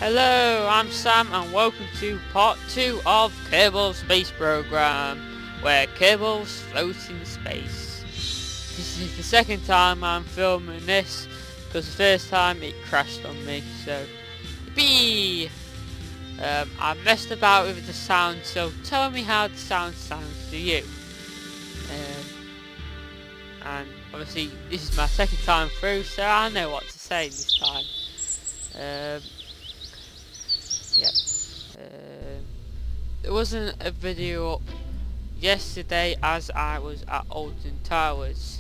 Hello, I'm Sam and welcome to part 2 of Kerbal Space Program, where Kerbals float in space. This is the second time I'm filming this, because the first time it crashed on me, so yippee! I messed about with the sound, so tell me how the sound sounds to you. And obviously this is my second time through, so I know what to say this time. There wasn't a video up yesterday as I was at Alton Towers,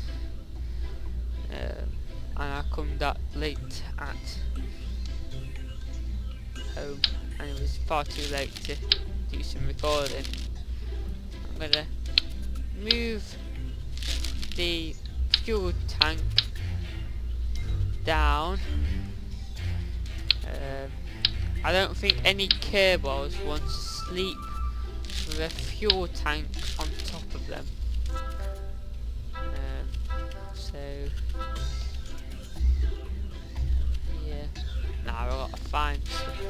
and I come that late at home and it was far too late to do some recording. I'm gonna move the fuel tank down. I don't think any Kerbals want to sleep with a fuel tank on top of them. So yeah, now I've got to find stuff.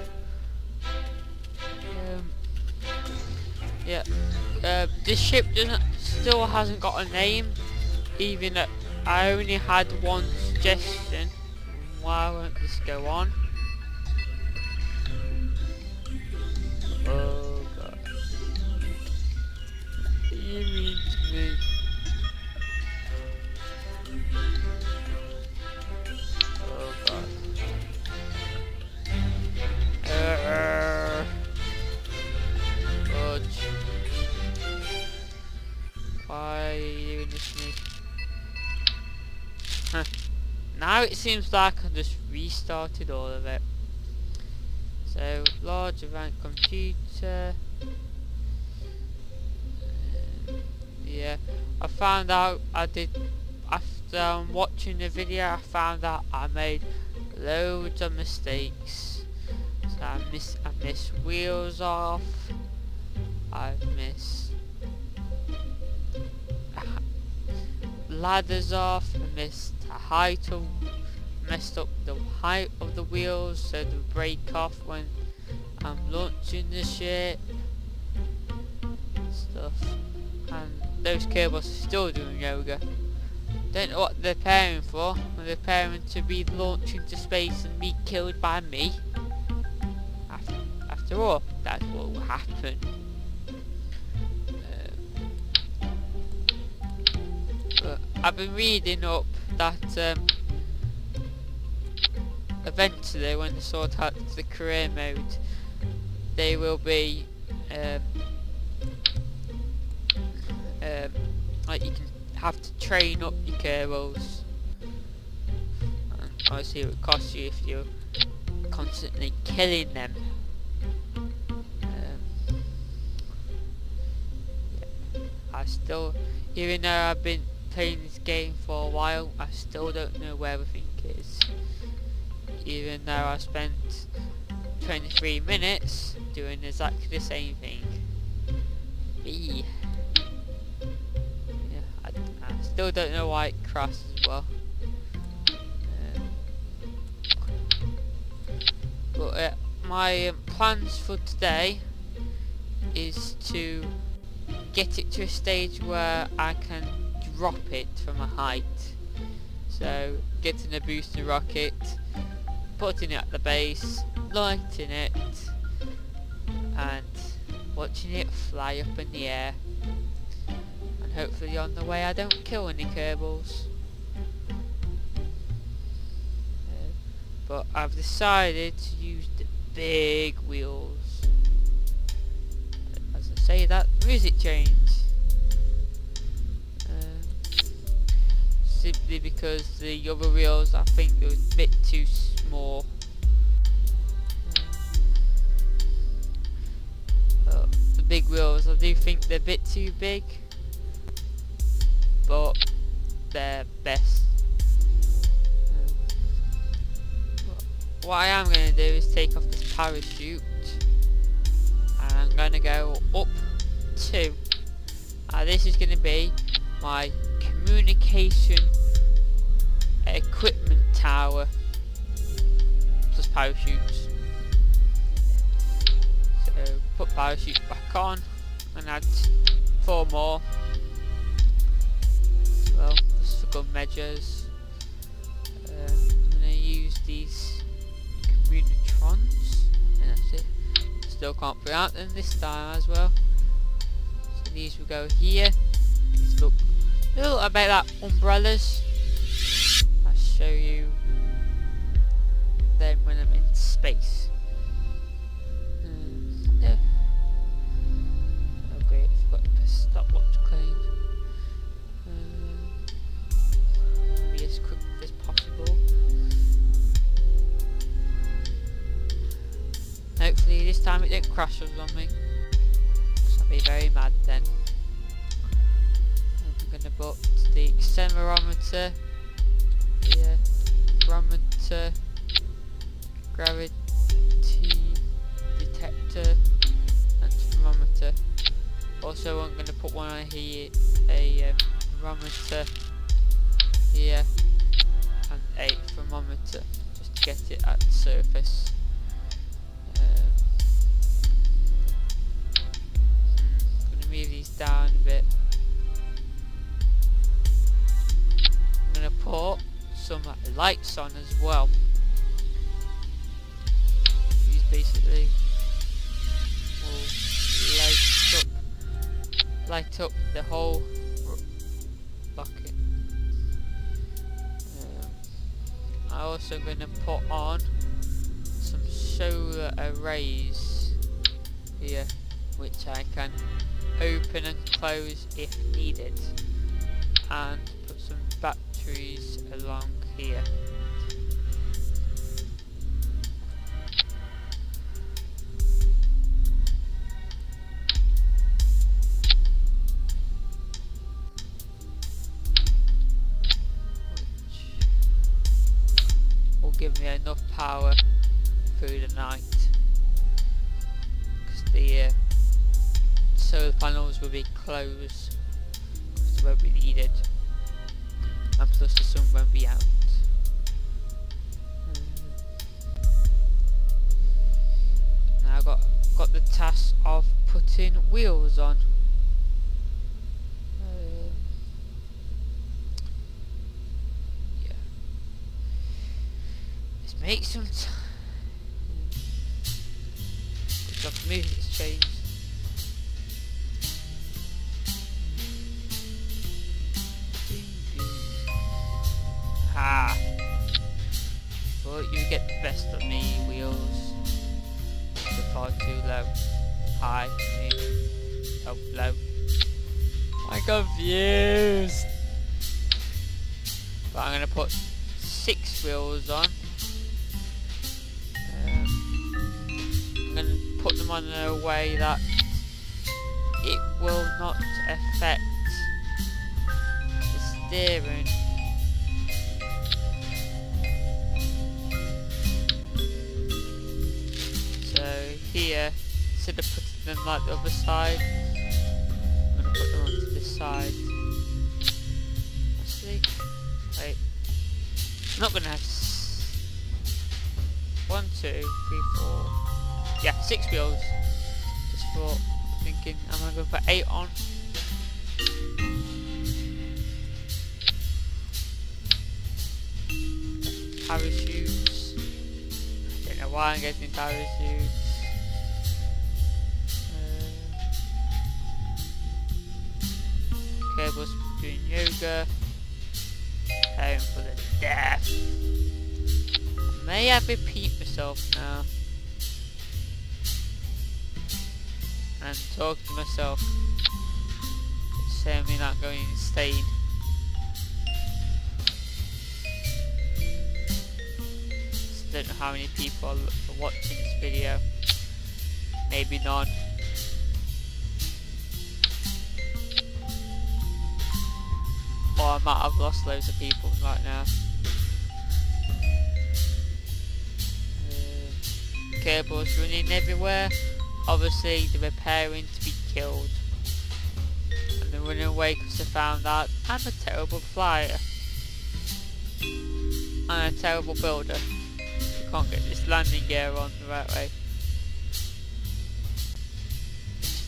This ship still hasn't got a name, even though I only had one suggestion. Why won't this go on? Oh god. You mean to me? Oh god. Fudge. Why are you doing this to me? Huh. Now it seems like I just restarted all of it. So, large event computer. Yeah, I found out after watching the video, I found out I made loads of mistakes. So I missed wheels off. I've missed ladders off. I missed the height of. Messed up the height of the wheels so they break off when I'm launching the ship stuff, and those Kerbals are still doing yoga. Don't know what they're preparing for. They're preparing to be launched into space and be killed by me. After all, that's what will happen. But I've been reading up that eventually, when they sort out the career mode, they will be like you can have to train up your Kerbals, and obviously it would cost you if you're constantly killing them. I still, even though I've been playing this game for a while, I still don't know where everything is. Even though I spent 23 minutes doing exactly the same thing. Yeah, I still don't know why it crashed as well. But my plans for today is to get it to a stage where I can drop it from a height. So getting a booster rocket, putting it at the base, lighting it, and watching it fly up in the air. And hopefully on the way I don't kill any Kerbals. But I've decided to use the big wheels. As I say that, music change. Simply because the other wheels I think they were a bit too small. The big wheels, I do think they're a bit too big, but they're best. What I am going to do is take off this parachute, and I'm going to go up to, this is going to be my communication equipment tower plus parachutes. put parachute back on and add 4 more. Well, just for good measures. I'm going to use these communitrons, and that's it. Still can't put out them this time as well. So these will go here. These look a little about like umbrellas. I'll show you them when I'm in space. Yeah. Oh great, I forgot to press stopwatch clean. Be as quick as possible. Hopefully this time it didn't crash us on me, because I'll be very mad then. I'm going to put the accelerometer, yeah, barometer, gravity detector and thermometer. Also I'm going to put one on here, a barometer here and a thermometer, just to get it at the surface. I'm going to move these down a bit. I'm going to put some lights on as well. These basically will light up the whole bucket. I'm also going to put on some solar arrays here, which I can open and close if needed, and put some batteries along here. Give me enough power through the night, because the solar panels will be closed, because they won't be needed, and plus the sun won't be out. Now I've got the task of putting wheels on. Make some time. Good job for moving this change. Ah! But you get the best of me, wheels. They're far too low. High, mid, oh, low. I'm confused! But I'm gonna put 6 wheels on. I'm going to put them on in a way that it will not affect the steering. So here, instead of putting them like the other side, I'm going to put them onto this side. Actually, wait, I'm not going to have 1, 2, 3, 4. Yeah, 6 wheels. Just for thinking, I'm gonna go for 8 on. Parachutes. I don't know why I'm getting parachutes. Cables for doing yoga. Preparing for the death. May I repeat myself now? And talk to myself. Saying me not going insane. Just don't know how many people are watching this video. Maybe none. Or I might have lost loads of people right now. Cables running everywhere. Obviously they're preparing to be killed, and they're running away because they found out I'm a terrible flyer and a terrible builder. You can't get this landing gear on the right way.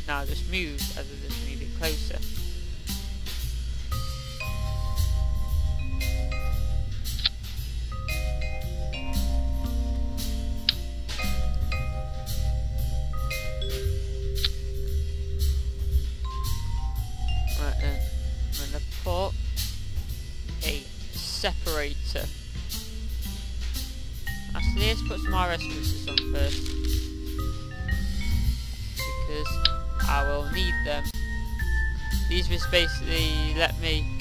now just moved as I just moved it closer. Right then, I'm going to put a separator. Actually, let's put some RS boosters on first, because I will need them. These will basically let me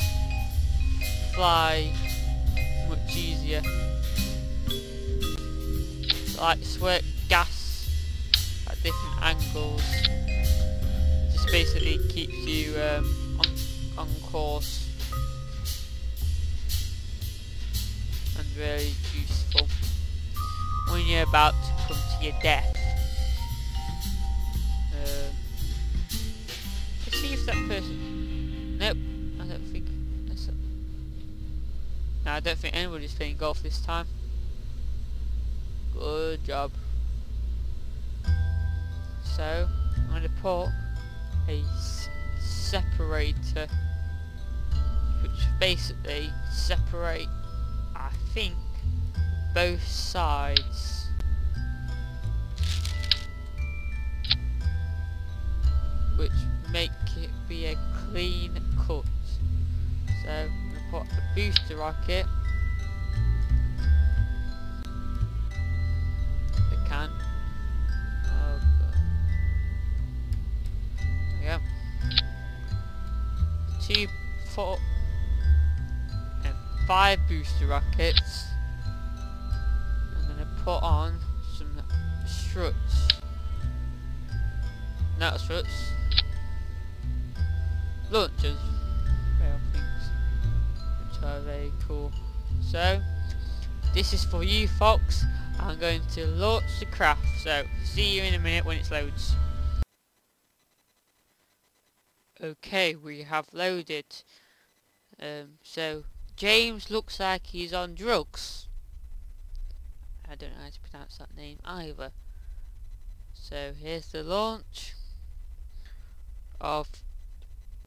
fly much easier. Like squirt gas at different angles. Just basically keeps you on course and really useful when you're about to come to your death. Let's see if that person... Nope, I don't think... No, I don't think anybody's playing golf this time. Good job. So, I'm going to put a separator, which basically separate, I think, both sides. Which make it be a clean cut. So I'm going to put a booster rocket. If I can. Oh god. There we go. 2, 4 and 5 booster rockets. I'm going to put on some struts. Not struts. Launchers. Rail things. Which are very cool. So, this is for you, Fox. I'm going to launch the craft. So, see you in a minute when it loads. Okay, we have loaded. So, James looks like he's on drugs. I don't know how to pronounce that name either. So, here's the launch of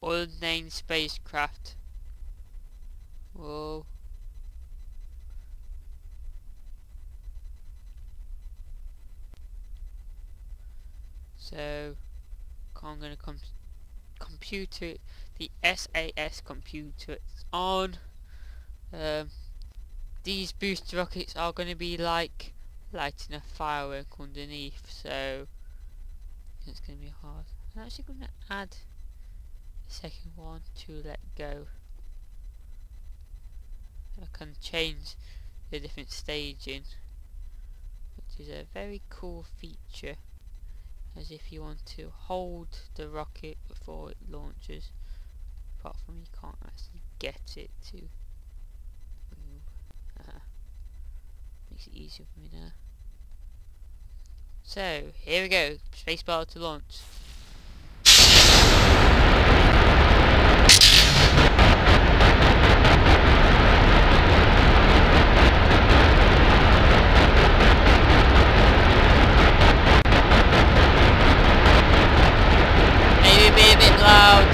unnamed spacecraft. Whoa. So I'm gonna computer the SAS computer. It's on. These booster rockets are gonna be like lighting a firework underneath, so it's gonna be hard. I'm actually gonna add the second one to let go. I can change the different staging, which is a very cool feature, as if you want to hold the rocket before it launches, apart from you can't actually get it to move. Makes it easier for me now. So here we go, spacebar to launch. Maybe be a bit loud.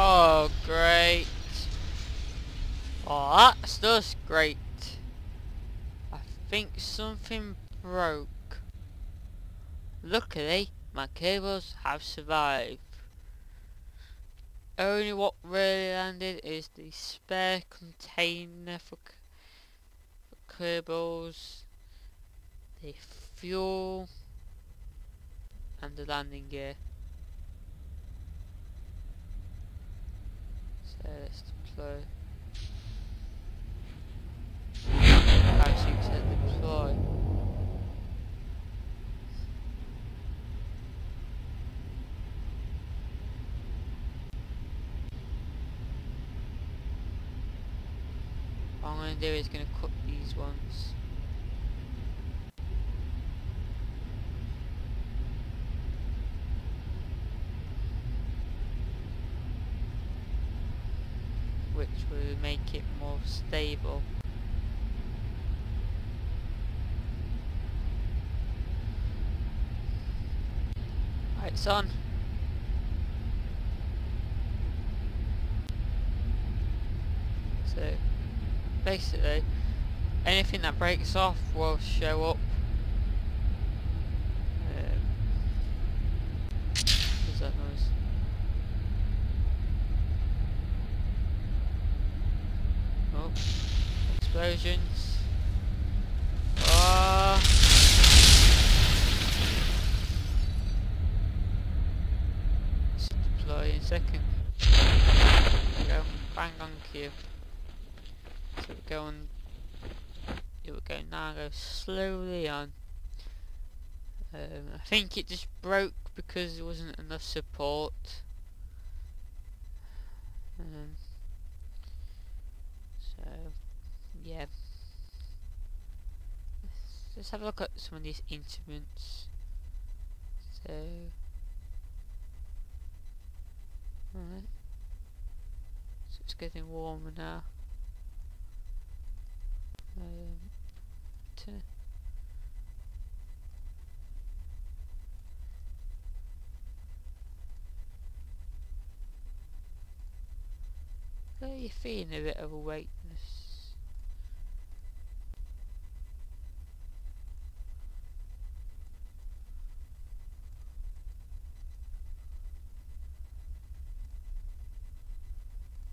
Oh, great. Oh, that's just great. I think something broke. Luckily, my cables have survived. Only what really landed is the spare container for cables, the fuel, and the landing gear. So let's deploy. I'm gonna do is gonna cut these ones. Which will make it more stable. Right, it's on. So basically anything that breaks off will show up. What's that noise? Oh, explosions. Ah. Let's deploy in a second. There we go. Bang on cue. So we're going. Here we go now. Go slowly on. I think it just broke because there wasn't enough support. So yeah. Let's have a look at some of these instruments. So alright. So it's getting warmer now. You're feeling a bit of a weakness.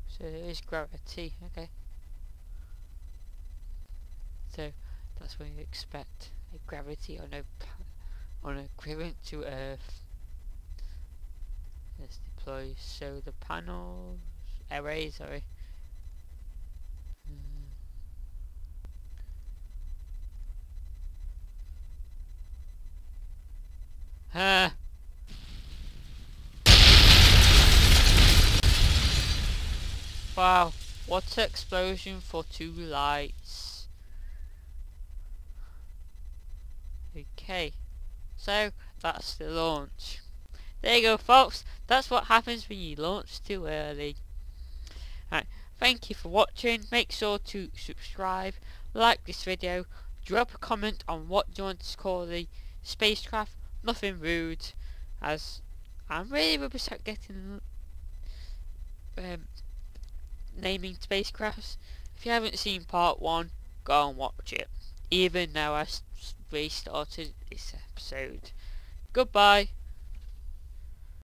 So there is gravity, okay. So that's when you expect a gravity on a equivalent to Earth. Let's deploy solar panels, arrays, sorry. Wow, what an explosion for 2 lights. Okay, so that's the launch. There you go folks, that's what happens when you launch too early. Right, thank you for watching, make sure to subscribe, like this video, drop a comment on what you want to call the spacecraft, nothing rude, as I'm really rubbish at getting naming spacecrafts. If you haven't seen part 1, go and watch it, even though I restarted this episode. Goodbye.